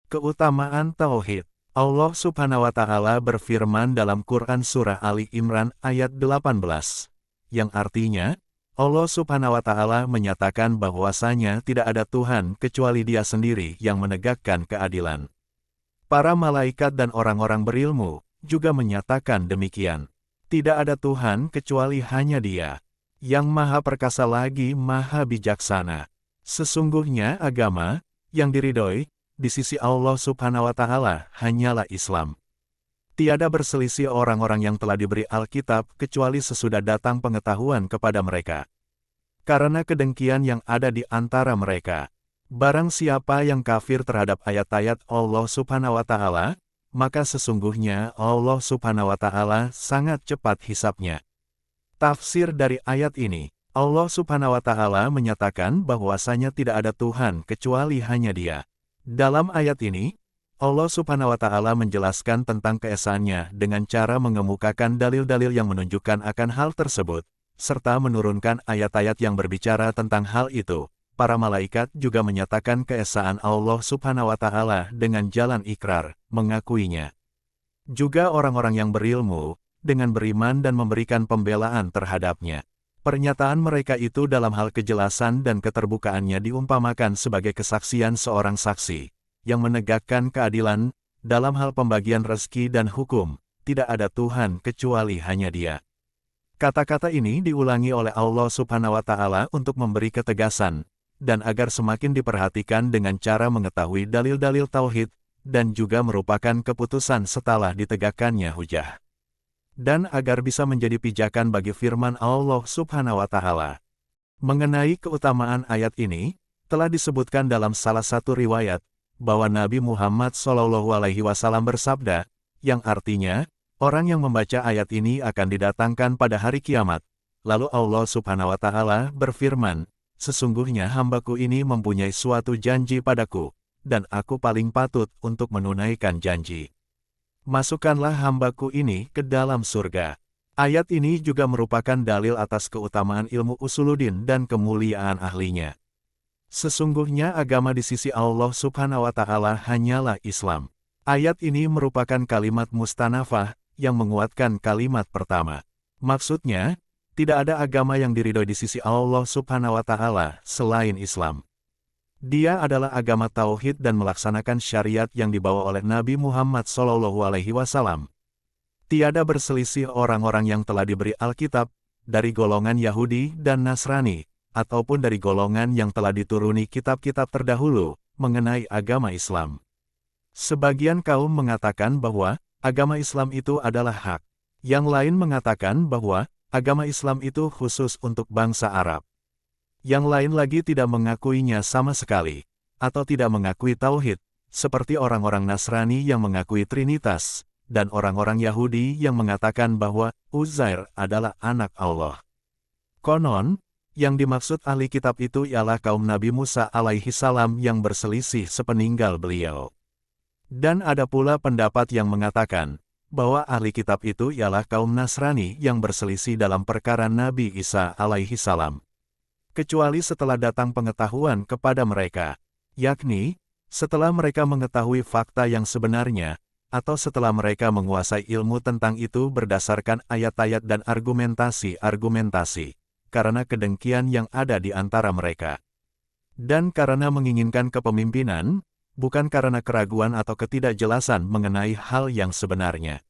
Keutamaan Tauhid. Allah Subhanahu wa Ta'ala berfirman dalam Quran Surah Ali Imran ayat 18, yang artinya, Allah Subhanahu wa Ta'ala menyatakan bahwasanya tidak ada Tuhan kecuali Dia sendiri yang menegakkan keadilan. Para malaikat dan orang-orang berilmu juga menyatakan demikian. Tidak ada Tuhan kecuali hanya Dia, yang Maha Perkasa lagi Maha Bijaksana. Sesungguhnya agama yang diridhoi di sisi Allah Subhanahu wa Ta'ala hanyalah Islam. Tiada berselisih orang-orang yang telah diberi Alkitab kecuali sesudah datang pengetahuan kepada mereka. Karena kedengkian yang ada di antara mereka, barang siapa yang kafir terhadap ayat-ayat Allah Subhanahu wa Ta'ala, maka sesungguhnya Allah Subhanahu wa Ta'ala sangat cepat hisapnya. Tafsir dari ayat ini, Allah Subhanahu wa Ta'ala menyatakan bahwasanya tidak ada Tuhan kecuali hanya Dia. Dalam ayat ini, Allah Subhanahu wa Ta'ala menjelaskan tentang keesaannya dengan cara mengemukakan dalil-dalil yang menunjukkan akan hal tersebut, serta menurunkan ayat-ayat yang berbicara tentang hal itu. Para malaikat juga menyatakan keesaan Allah Subhanahu wa Ta'ala dengan jalan ikrar, mengakuinya. Juga orang-orang yang berilmu, dengan beriman dan memberikan pembelaan terhadapnya. Pernyataan mereka itu dalam hal kejelasan dan keterbukaannya diumpamakan sebagai kesaksian seorang saksi, yang menegakkan keadilan, dalam hal pembagian rezeki dan hukum, tidak ada Tuhan kecuali hanya Dia. Kata-kata ini diulangi oleh Allah Subhanahu wa Ta'ala untuk memberi ketegasan, dan agar semakin diperhatikan dengan cara mengetahui dalil-dalil tauhid, dan juga merupakan keputusan setelah ditegakkannya hujah. Dan agar bisa menjadi pijakan bagi firman Allah Subhanahu wa Ta'ala. Mengenai keutamaan ayat ini, telah disebutkan dalam salah satu riwayat, bahwa Nabi Muhammad SAW bersabda, yang artinya, orang yang membaca ayat ini akan didatangkan pada hari kiamat. Lalu Allah Subhanahu wa Ta'ala berfirman, sesungguhnya hambaku ini mempunyai suatu janji padaku, dan aku paling patut untuk menunaikan janji. Masukkanlah hambaku ini ke dalam surga. Ayat ini juga merupakan dalil atas keutamaan ilmu usuluddin dan kemuliaan ahlinya. Sesungguhnya agama di sisi Allah Subhanahu wa Ta'ala hanyalah Islam. Ayat ini merupakan kalimat mustanafah yang menguatkan kalimat pertama. Maksudnya, tidak ada agama yang diridhoi di sisi Allah Subhanahu wa Ta'ala selain Islam. Dia adalah agama tauhid dan melaksanakan syariat yang dibawa oleh Nabi Muhammad SAW. Tiada berselisih orang-orang yang telah diberi Alkitab, dari golongan Yahudi dan Nasrani, ataupun dari golongan yang telah dituruni kitab-kitab terdahulu, mengenai agama Islam. Sebagian kaum mengatakan bahwa, agama Islam itu adalah hak. Yang lain mengatakan bahwa, agama Islam itu khusus untuk bangsa Arab. Yang lain lagi tidak mengakuinya sama sekali, atau tidak mengakui tauhid, seperti orang-orang Nasrani yang mengakui Trinitas, dan orang-orang Yahudi yang mengatakan bahwa Uzair adalah anak Allah. Konon, yang dimaksud ahli kitab itu ialah kaum Nabi Musa alaihi salam yang berselisih sepeninggal beliau. Dan ada pula pendapat yang mengatakan, bahwa ahli kitab itu ialah kaum Nasrani yang berselisih dalam perkara Nabi Isa alaihi salam. Kecuali setelah datang pengetahuan kepada mereka, yakni, setelah mereka mengetahui fakta yang sebenarnya, atau setelah mereka menguasai ilmu tentang itu berdasarkan ayat-ayat dan argumentasi-argumentasi, karena kedengkian yang ada di antara mereka. Dan karena menginginkan kepemimpinan, bukan karena keraguan atau ketidakjelasan mengenai hal yang sebenarnya.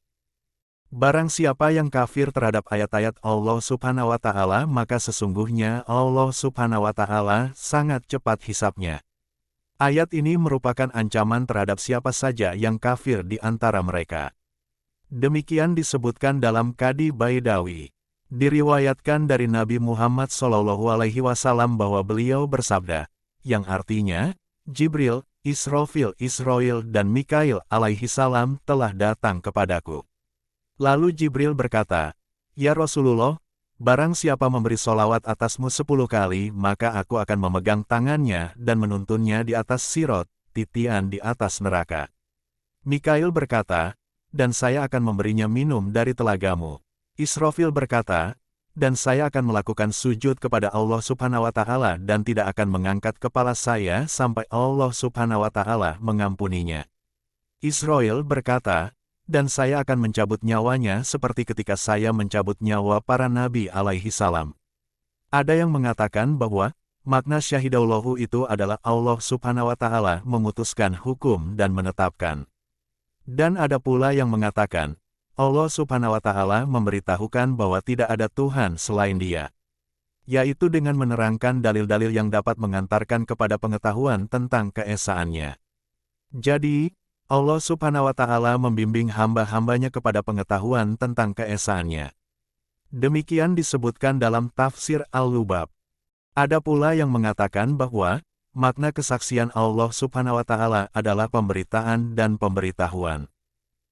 Barang siapa yang kafir terhadap ayat-ayat Allah Subhanahu wa Ta'ala, maka sesungguhnya Allah Subhanahu wa Ta'ala sangat cepat hisapnya. Ayat ini merupakan ancaman terhadap siapa saja yang kafir di antara mereka. Demikian disebutkan dalam Qadi Baidawi. Diriwayatkan dari Nabi Muhammad SAW bahwa beliau bersabda, yang artinya, Jibril, Israfil dan Mikail alaihi salam telah datang kepadaku. Lalu Jibril berkata, Ya Rasulullah, barang siapa memberi solawat atasmu 10 kali, maka aku akan memegang tangannya dan menuntunnya di atas sirot, titian di atas neraka. Mikail berkata, dan saya akan memberinya minum dari telagamu. Israfil berkata, dan saya akan melakukan sujud kepada Allah Subhanahu wa Ta'ala dan tidak akan mengangkat kepala saya sampai Allah Subhanahu wa Ta'ala mengampuninya. Israel berkata, dan saya akan mencabut nyawanya seperti ketika saya mencabut nyawa para nabi alaihi salam. Ada yang mengatakan bahwa makna syahidallahu itu adalah Allah Subhanahu wa Ta'ala memutuskan hukum dan menetapkan. Dan ada pula yang mengatakan, Allah Subhanahu wa Ta'ala memberitahukan bahwa tidak ada Tuhan selain Dia, yaitu dengan menerangkan dalil-dalil yang dapat mengantarkan kepada pengetahuan tentang keesaannya. Jadi, Allah Subhanahu wa Ta'ala membimbing hamba-hambanya kepada pengetahuan tentang keesaannya. Demikian disebutkan dalam tafsir Al-Lubab. Ada pula yang mengatakan bahwa makna kesaksian Allah Subhanahu wa Ta'ala adalah pemberitaan dan pemberitahuan.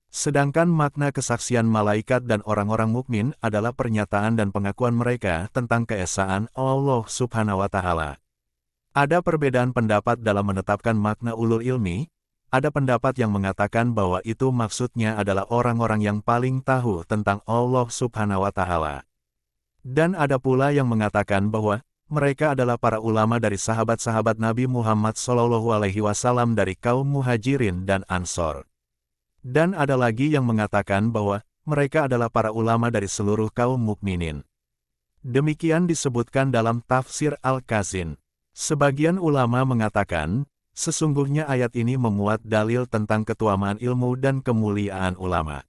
Sedangkan makna kesaksian malaikat dan orang-orang mukmin adalah pernyataan dan pengakuan mereka tentang keesaan Allah Subhanahu wa Ta'ala. Ada perbedaan pendapat dalam menetapkan makna ulul ilmi. Ada pendapat yang mengatakan bahwa itu maksudnya adalah orang-orang yang paling tahu tentang Allah Subhanahu wa Ta'ala. Dan ada pula yang mengatakan bahwa mereka adalah para ulama dari sahabat-sahabat Nabi Muhammad SAW dari kaum Muhajirin dan Ansor. Dan ada lagi yang mengatakan bahwa mereka adalah para ulama dari seluruh kaum mukminin. Demikian disebutkan dalam tafsir Al-Kazin. Sebagian ulama mengatakan, sesungguhnya ayat ini memuat dalil tentang keutamaan ilmu dan kemuliaan ulama.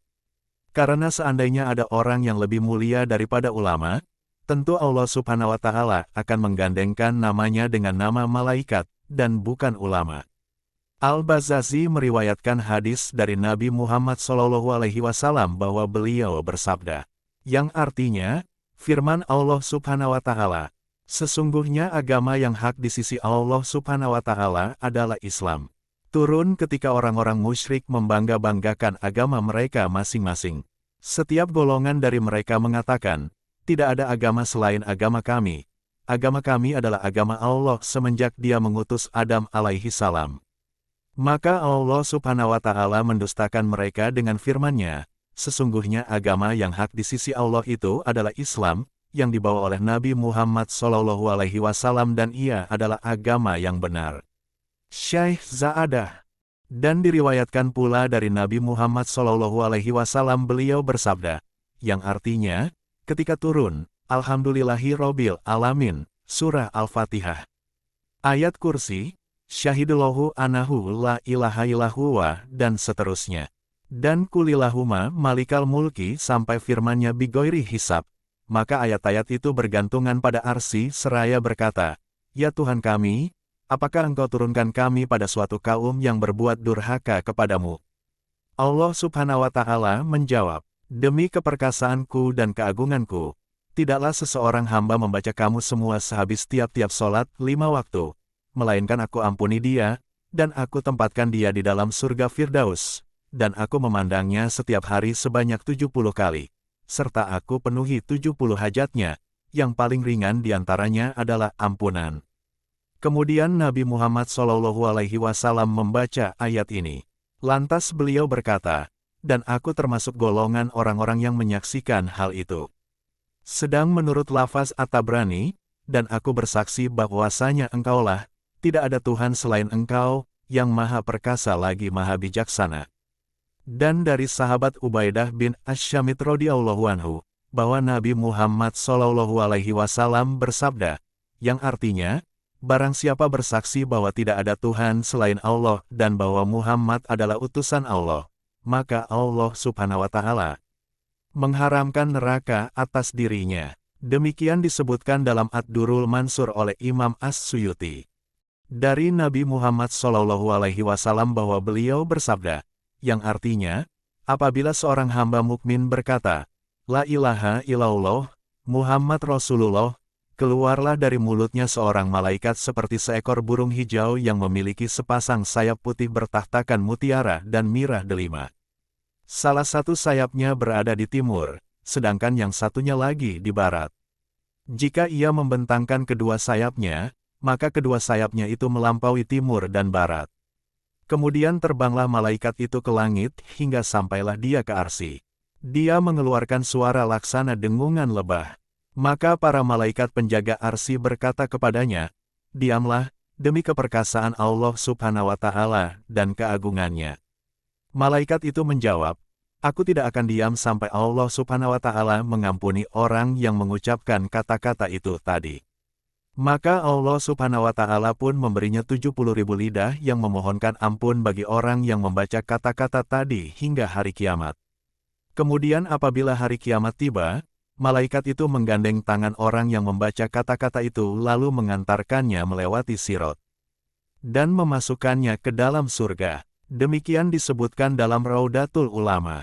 Karena seandainya ada orang yang lebih mulia daripada ulama, tentu Allah Subhanahu wa Ta'ala akan menggandengkan namanya dengan nama malaikat, dan bukan ulama. Al-Bazazi meriwayatkan hadis dari Nabi Muhammad SAW bahwa beliau bersabda, yang artinya, firman Allah Subhanahu wa Ta'ala, sesungguhnya agama yang hak di sisi Allah Subhanahu wa Ta'ala adalah Islam. Turun ketika orang-orang musyrik membangga-banggakan agama mereka masing-masing. Setiap golongan dari mereka mengatakan, tidak ada agama selain agama kami. Agama kami adalah agama Allah semenjak Dia mengutus Adam alaihi salam. Maka Allah Subhanahu wa Ta'ala mendustakan mereka dengan firman-Nya, sesungguhnya agama yang hak di sisi Allah itu adalah Islam, yang dibawa oleh Nabi Muhammad SAW dan ia adalah agama yang benar. Syekh Za'adah. Dan diriwayatkan pula dari Nabi Muhammad SAW beliau bersabda, yang artinya, ketika turun, Alhamdulillahirobbil alamin, surah Al-Fatihah. Ayat kursi, Syahidullahu anahu la ilaha illallah dan seterusnya. Dan kulillahuma malikal mulki sampai firman-Nya bigoiri hisab. Maka ayat-ayat itu bergantungan pada arsy seraya berkata, ya Tuhan kami, apakah Engkau turunkan kami pada suatu kaum yang berbuat durhaka kepadamu? Allah Subhanahu wa Ta'ala menjawab, demi keperkasaanku dan keagunganku, tidaklah seseorang hamba membaca kamu semua sehabis tiap-tiap sholat 5 waktu. Melainkan aku ampuni dia, dan aku tempatkan dia di dalam surga Firdaus, dan aku memandangnya setiap hari sebanyak 70 kali, serta aku penuhi 70 hajatnya, yang paling ringan diantaranya adalah ampunan. Kemudian Nabi Muhammad SAW membaca ayat ini. Lantas beliau berkata, dan aku termasuk golongan orang-orang yang menyaksikan hal itu. Sedang menurut lafaz At-Tabrani, dan aku bersaksi bahwasanya engkaulah, tidak ada Tuhan selain Engkau, yang maha perkasa lagi maha bijaksana. Dan dari sahabat Ubaidah bin Asy-Syamit radhiyallahu anhu, bahwa Nabi Muhammad SAW bersabda, yang artinya, barang siapa bersaksi bahwa tidak ada Tuhan selain Allah dan bahwa Muhammad adalah utusan Allah, maka Allah Subhanahu wa Ta'ala mengharamkan neraka atas dirinya. Demikian disebutkan dalam Ad-Durrul Mansur oleh Imam As-Suyuti. Dari Nabi Muhammad SAW bahwa beliau bersabda, yang artinya, apabila seorang hamba mukmin berkata, La ilaha illallah, Muhammad Rasulullah, keluarlah dari mulutnya seorang malaikat seperti seekor burung hijau yang memiliki sepasang sayap putih bertahtakan mutiara dan mirah delima. Salah satu sayapnya berada di timur, sedangkan yang satunya lagi di barat. Jika ia membentangkan kedua sayapnya, maka kedua sayapnya itu melampaui timur dan barat. Kemudian terbanglah malaikat itu ke langit hingga sampailah dia ke arsy. Dia mengeluarkan suara laksana dengungan lebah. Maka para malaikat penjaga arsy berkata kepadanya, "Diamlah, demi keperkasaan Allah Subhanahu wa Ta'ala dan keagungannya." Malaikat itu menjawab, "Aku tidak akan diam sampai Allah Subhanahu wa Ta'ala mengampuni orang yang mengucapkan kata-kata itu tadi." Maka Allah Subhanahu wa Ta'ala pun memberinya 70.000 lidah yang memohonkan ampun bagi orang yang membaca kata-kata tadi hingga hari kiamat. Kemudian apabila hari kiamat tiba, malaikat itu menggandeng tangan orang yang membaca kata-kata itu lalu mengantarkannya melewati Sirat dan memasukkannya ke dalam surga. Demikian disebutkan dalam Raudatul Ulama.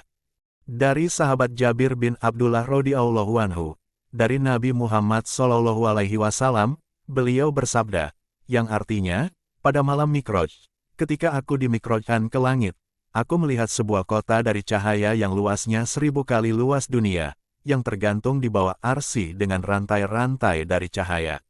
Dari sahabat Jabir bin Abdullah radhiyallahu anhu, dari Nabi Muhammad SAW, beliau bersabda, yang artinya, pada malam Mi'raj, ketika aku dimi'rajkan ke langit, aku melihat sebuah kota dari cahaya yang luasnya 1000 kali luas dunia, yang tergantung di bawah arsy dengan rantai-rantai dari cahaya.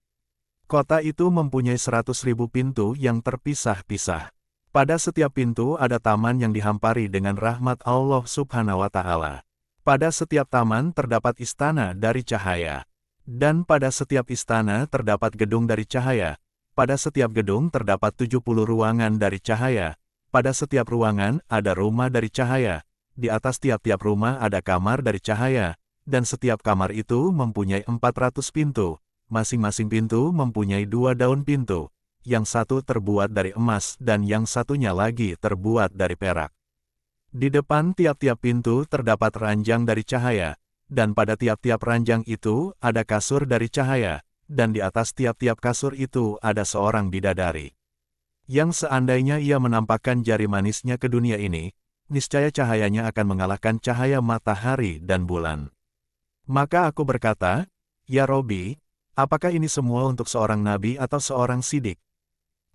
Kota itu mempunyai 100.000 pintu yang terpisah-pisah. Pada setiap pintu ada taman yang dihampari dengan rahmat Allah Subhanahu wa Ta'ala. Pada setiap taman terdapat istana dari cahaya. Dan pada setiap istana terdapat gedung dari cahaya. Pada setiap gedung terdapat 70 ruangan dari cahaya. Pada setiap ruangan ada rumah dari cahaya. Di atas tiap-tiap rumah ada kamar dari cahaya. Dan setiap kamar itu mempunyai 400 pintu. Masing-masing pintu mempunyai 2 daun pintu. Yang satu terbuat dari emas dan yang satunya lagi terbuat dari perak. Di depan tiap-tiap pintu terdapat ranjang dari cahaya. Dan pada tiap-tiap ranjang itu ada kasur dari cahaya. Dan di atas tiap-tiap kasur itu ada seorang bidadari. Yang seandainya ia menampakkan jari manisnya ke dunia ini, niscaya cahayanya akan mengalahkan cahaya matahari dan bulan. Maka aku berkata, "Ya Robbi, apakah ini semua untuk seorang nabi atau seorang sidik?"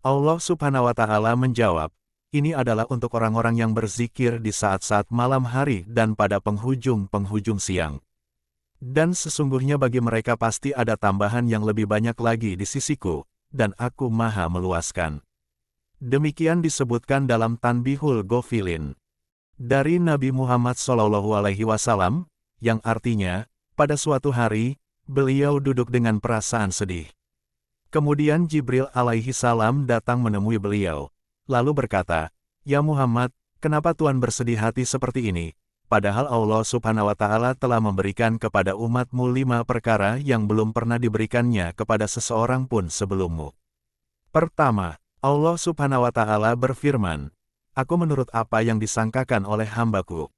Allah Subhanahu wa Ta'ala menjawab, "Ini adalah untuk orang-orang yang berzikir di saat-saat malam hari dan pada penghujung-penghujung siang. Dan sesungguhnya bagi mereka pasti ada tambahan yang lebih banyak lagi di sisiku, dan aku maha meluaskan." Demikian disebutkan dalam Tanbihul Ghafilin. Dari Nabi Muhammad SAW, yang artinya, pada suatu hari, beliau duduk dengan perasaan sedih. Kemudian Jibril alaihi salam datang menemui beliau, lalu berkata, "Ya Muhammad, kenapa Tuhan bersedih hati seperti ini? Padahal Allah Subhanahu wa Ta'ala telah memberikan kepada umatmu 5 perkara yang belum pernah diberikannya kepada seseorang pun sebelummu. Pertama, Allah Subhanahu wa Ta'ala berfirman, 'Aku menurut apa yang disangkakan oleh hambaku.'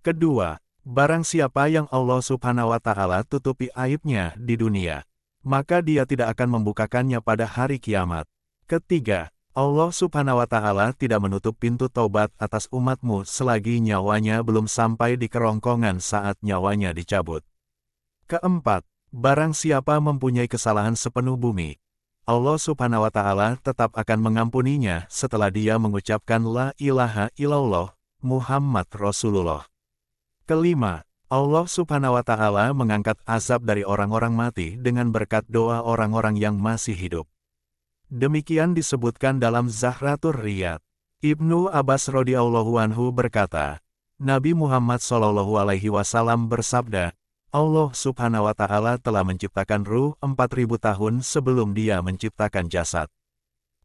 Kedua, barang siapa yang Allah Subhanahu wa Ta'ala tutupi aibnya di dunia, maka dia tidak akan membukakannya pada hari kiamat. Ketiga, Allah Subhanahu wa Ta'ala tidak menutup pintu taubat atas umatmu selagi nyawanya belum sampai di kerongkongan saat nyawanya dicabut. Keempat, barang siapa mempunyai kesalahan sepenuh bumi, Allah Subhanahu wa Ta'ala tetap akan mengampuninya setelah dia mengucapkan La ilaha illallah, Muhammad Rasulullah. Kelima, Allah Subhanahu wa Ta'ala mengangkat azab dari orang-orang mati dengan berkat doa orang-orang yang masih hidup. Demikian disebutkan dalam Zahratur Riyad. Ibnu Abbas radhiyallahu anhu berkata, Nabi Muhammad SAW bersabda, Allah Subhanahu wa Ta'ala telah menciptakan ruh 4.000 tahun sebelum dia menciptakan jasad.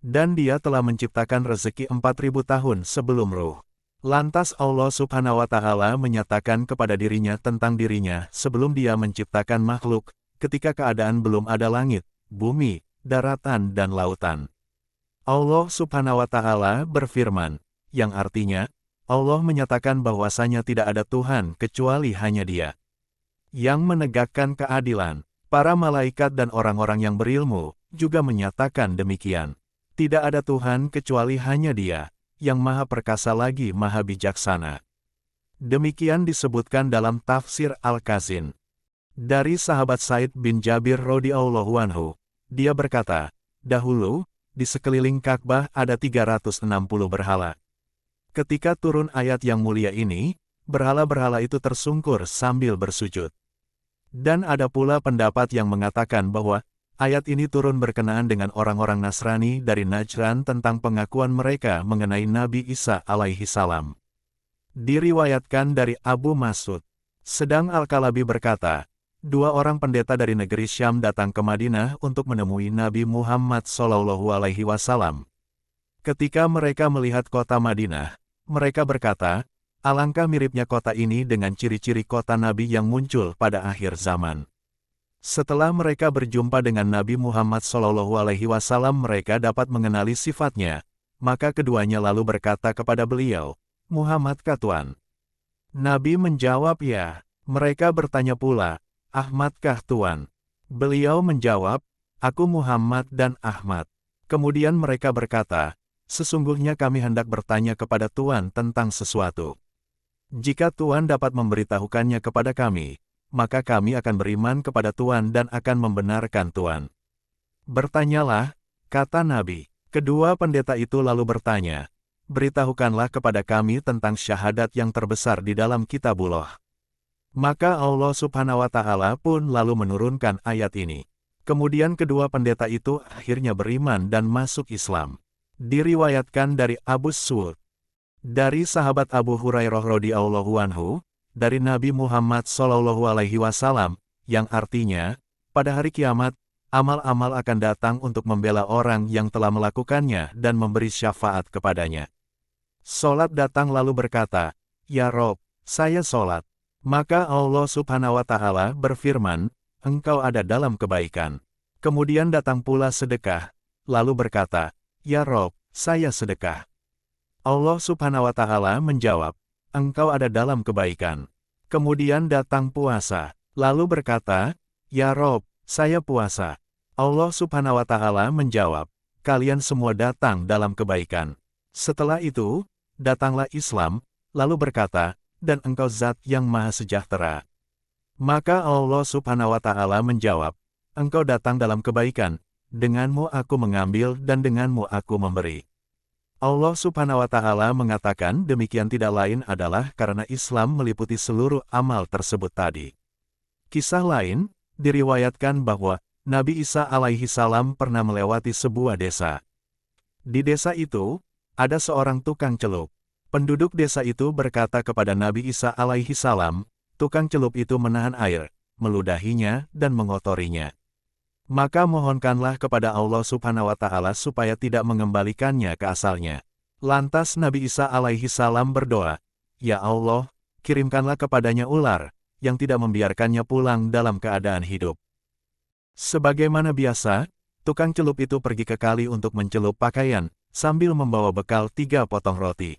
Dan dia telah menciptakan rezeki 4.000 tahun sebelum ruh. Lantas Allah Subhanahu wa Ta'ala menyatakan kepada dirinya tentang dirinya sebelum dia menciptakan makhluk, ketika keadaan belum ada langit, bumi, daratan dan lautan. Allah Subhanahu wa Ta'ala berfirman, yang artinya, Allah menyatakan bahwasanya tidak ada Tuhan kecuali hanya Dia yang menegakkan keadilan. Para malaikat dan orang-orang yang berilmu juga menyatakan demikian. Tidak ada Tuhan kecuali hanya Dia, yang maha perkasa lagi maha bijaksana. Demikian disebutkan dalam tafsir Al-Kazin. Dari sahabat Said bin Jabir radhiyallahu anhu, dia berkata, dahulu, di sekeliling Ka'bah ada 360 berhala. Ketika turun ayat yang mulia ini, berhala-berhala itu tersungkur sambil bersujud. Dan ada pula pendapat yang mengatakan bahwa ayat ini turun berkenaan dengan orang-orang Nasrani dari Najran tentang pengakuan mereka mengenai Nabi Isa alaihi salam. Diriwayatkan dari Abu Mas'ud. Sedang Al-Kalabi berkata, Dua orang pendeta dari negeri Syam datang ke Madinah untuk menemui Nabi Muhammad SAW. Ketika mereka melihat kota Madinah, mereka berkata, alangkah miripnya kota ini dengan ciri-ciri kota Nabi yang muncul pada akhir zaman. Setelah mereka berjumpa dengan Nabi Muhammad SAW, mereka dapat mengenali sifatnya, maka keduanya lalu berkata kepada beliau, Muhammadkah Tuan? Nabi menjawab ya. Mereka bertanya pula, Ahmadkah Tuan? Beliau menjawab, aku Muhammad dan Ahmad. Kemudian mereka berkata, sesungguhnya kami hendak bertanya kepada Tuan tentang sesuatu. Jika Tuan dapat memberitahukannya kepada kami, maka kami akan beriman kepada Tuan dan akan membenarkan Tuan. Bertanyalah, kata Nabi. Kedua pendeta itu lalu bertanya, beritahukanlah kepada kami tentang syahadat yang terbesar di dalam Kitabullah. Maka Allah Subhanahu wa Ta'ala pun lalu menurunkan ayat ini. Kemudian kedua pendeta itu akhirnya beriman dan masuk Islam. Diriwayatkan dari Abu Su'ud, dari sahabat Abu Hurairah radhiyallahu anhu, dari Nabi Muhammad SAW, yang artinya, pada hari kiamat, amal-amal akan datang untuk membela orang yang telah melakukannya dan memberi syafaat kepadanya. Salat datang lalu berkata, Ya Rob, saya salat. Maka Allah Subhanahu wa Ta'ala berfirman, engkau ada dalam kebaikan. Kemudian datang pula sedekah, lalu berkata, Ya Rob, saya sedekah. Allah Subhanahu wa Ta'ala menjawab, engkau ada dalam kebaikan. Kemudian datang puasa, lalu berkata, Ya Rob, saya puasa. Allah Subhanahu wa Ta'ala menjawab, kalian semua datang dalam kebaikan. Setelah itu, datanglah Islam, lalu berkata, dan engkau zat yang maha sejahtera. Maka Allah Subhanahu wa Ta'ala menjawab, engkau datang dalam kebaikan, denganmu aku mengambil dan denganmu aku memberi. Allah Subhanahu wa Ta'ala mengatakan demikian tidak lain adalah karena Islam meliputi seluruh amal tersebut tadi. Kisah lain, diriwayatkan bahwa Nabi Isa alaihi salam pernah melewati sebuah desa. Di desa itu, ada seorang tukang celup. Penduduk desa itu berkata kepada Nabi Isa alaihi salam, tukang celup itu menahan air, meludahinya, dan mengotorinya. Maka mohonkanlah kepada Allah Subhanahu wa Ta'ala supaya tidak mengembalikannya ke asalnya. Lantas Nabi Isa alaihi salam berdoa, Ya Allah, kirimkanlah kepadanya ular, yang tidak membiarkannya pulang dalam keadaan hidup. Sebagaimana biasa, tukang celup itu pergi ke kali untuk mencelup pakaian, sambil membawa bekal 3 potong roti.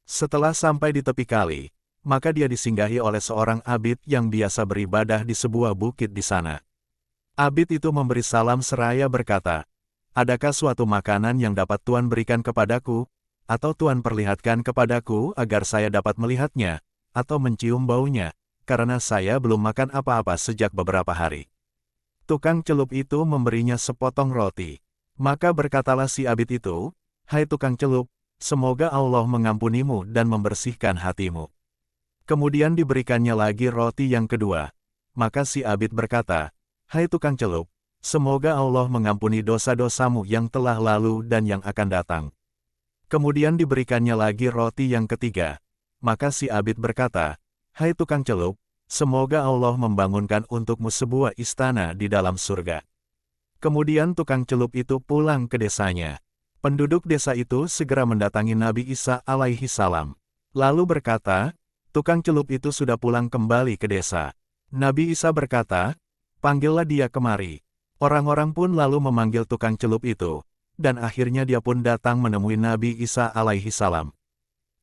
Setelah sampai di tepi kali, maka dia disinggahi oleh seorang abid yang biasa beribadah di sebuah bukit di sana. Abid itu memberi salam seraya berkata, adakah suatu makanan yang dapat Tuan berikan kepadaku, atau Tuan perlihatkan kepadaku agar saya dapat melihatnya, atau mencium baunya, karena saya belum makan apa-apa sejak beberapa hari. Tukang celup itu memberinya sepotong roti. Maka berkatalah si abid itu, hai tukang celup, semoga Allah mengampunimu dan membersihkan hatimu. Kemudian diberikannya lagi roti yang kedua. Maka si abid berkata, hai tukang celup, semoga Allah mengampuni dosa-dosamu yang telah lalu dan yang akan datang. Kemudian diberikannya lagi roti yang ketiga. Maka si abid berkata, hai tukang celup, semoga Allah membangunkan untukmu sebuah istana di dalam surga. Kemudian tukang celup itu pulang ke desanya. Penduduk desa itu segera mendatangi Nabi Isa alaihi salam. Lalu berkata, tukang celup itu sudah pulang kembali ke desa. Nabi Isa berkata, panggillah dia kemari. Orang-orang pun lalu memanggil tukang celup itu, dan akhirnya dia pun datang menemui Nabi Isa alaihi salam.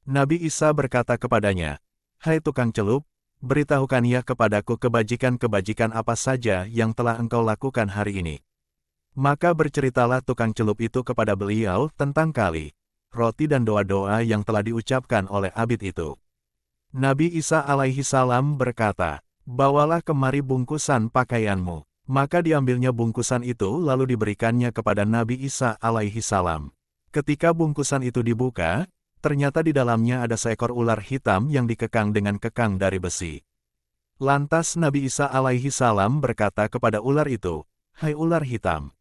Nabi Isa berkata kepadanya, hai tukang celup, beritahukan ia kepadaku kebajikan-kebajikan apa saja yang telah engkau lakukan hari ini. Maka berceritalah tukang celup itu kepada beliau tentang kali, roti dan doa-doa yang telah diucapkan oleh abid itu. Nabi Isa alaihi salam berkata, bawalah kemari bungkusan pakaianmu. Maka diambilnya bungkusan itu lalu diberikannya kepada Nabi Isa alaihi salam. Ketika bungkusan itu dibuka, ternyata di dalamnya ada seekor ular hitam yang dikekang dengan kekang dari besi. Lantas Nabi Isa alaihi salam berkata kepada ular itu, hai ular hitam.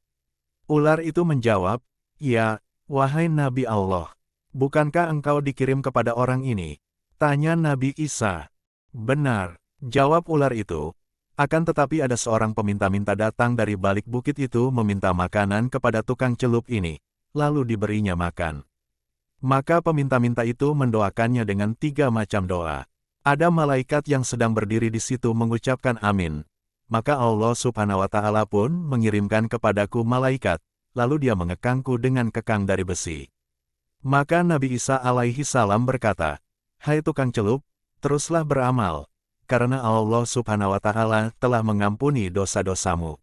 Ular itu menjawab, ya, wahai Nabi Allah, bukankah engkau dikirim kepada orang ini? Tanya Nabi Isa. Benar, jawab ular itu, Akan tetapi ada seorang peminta-minta datang dari balik bukit itu meminta makanan kepada tukang celup ini, lalu diberinya makan. Maka peminta-minta itu mendoakannya dengan 3 macam doa. Ada malaikat yang sedang berdiri di situ mengucapkan amin. Maka Allah Subhanahu wa Ta'ala pun mengirimkan kepadaku malaikat, lalu dia mengekangku dengan kekang dari besi. Maka Nabi Isa alaihi salam berkata, "Hai tukang celup, teruslah beramal, karena Allah Subhanahu wa Ta'ala telah mengampuni dosa-dosamu."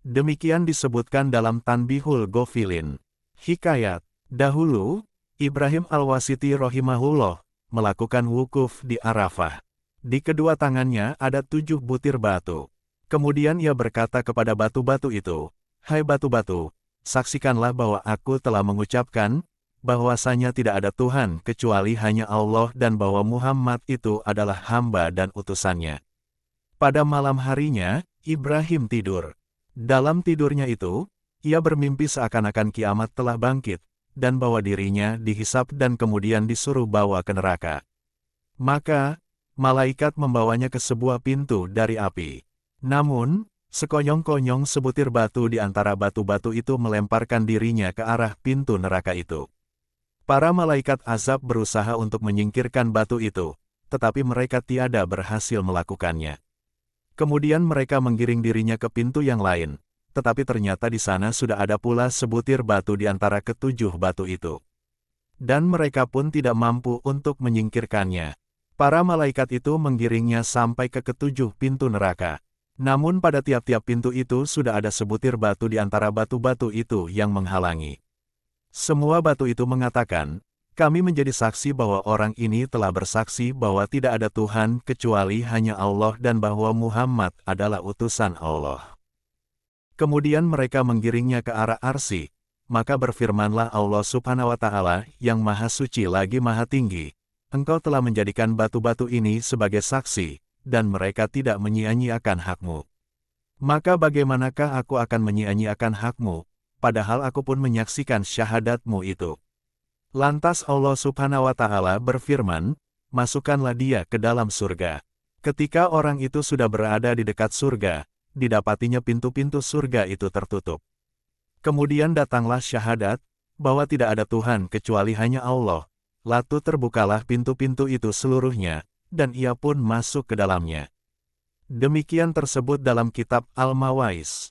Demikian disebutkan dalam Tanbihul Ghafilin. Hikayat, dahulu, Ibrahim Al-Wasiti rahimahullah melakukan wukuf di Arafah. Di kedua tangannya ada 7 butir batu. Kemudian ia berkata kepada batu-batu itu, "Hai batu-batu, saksikanlah bahwa aku telah mengucapkan bahwasanya tidak ada Tuhan kecuali hanya Allah dan bahwa Muhammad itu adalah hamba dan utusannya." Pada malam harinya, Ibrahim tidur. Dalam tidurnya itu, ia bermimpi seakan-akan kiamat telah bangkit, dan bahwa dirinya dihisap dan kemudian disuruh bawa ke neraka. Maka, malaikat membawanya ke sebuah pintu dari api. Namun, sekonyong-konyong sebutir batu di antara batu-batu itu melemparkan dirinya ke arah pintu neraka itu. Para malaikat azab berusaha untuk menyingkirkan batu itu, tetapi mereka tiada berhasil melakukannya. Kemudian mereka menggiring dirinya ke pintu yang lain, tetapi ternyata di sana sudah ada pula sebutir batu di antara ke-7 batu itu. Dan mereka pun tidak mampu untuk menyingkirkannya. Para malaikat itu menggiringnya sampai ke ke-7 pintu neraka. Namun pada tiap-tiap pintu itu sudah ada sebutir batu di antara batu-batu itu yang menghalangi. Semua batu itu mengatakan, "Kami menjadi saksi bahwa orang ini telah bersaksi bahwa tidak ada Tuhan kecuali hanya Allah dan bahwa Muhammad adalah utusan Allah." Kemudian mereka menggiringnya ke arah Arsy, maka berfirmanlah Allah Subhanahu wa Ta'ala yang Maha Suci lagi Maha Tinggi, "Engkau telah menjadikan batu-batu ini sebagai saksi, dan mereka tidak menyia-nyiakan hakmu. Maka bagaimanakah aku akan menyia-nyiakan hakmu, padahal aku pun menyaksikan syahadatmu itu." Lantas Allah Subhanahu wa Ta'ala berfirman, "Masukkanlah dia ke dalam surga." Ketika orang itu sudah berada di dekat surga, didapatinya pintu-pintu surga itu tertutup. Kemudian datanglah syahadat, bahwa tidak ada Tuhan kecuali hanya Allah, lalu terbukalah pintu-pintu itu seluruhnya, dan ia pun masuk ke dalamnya. Demikian tersebut dalam kitab Al-Mawais.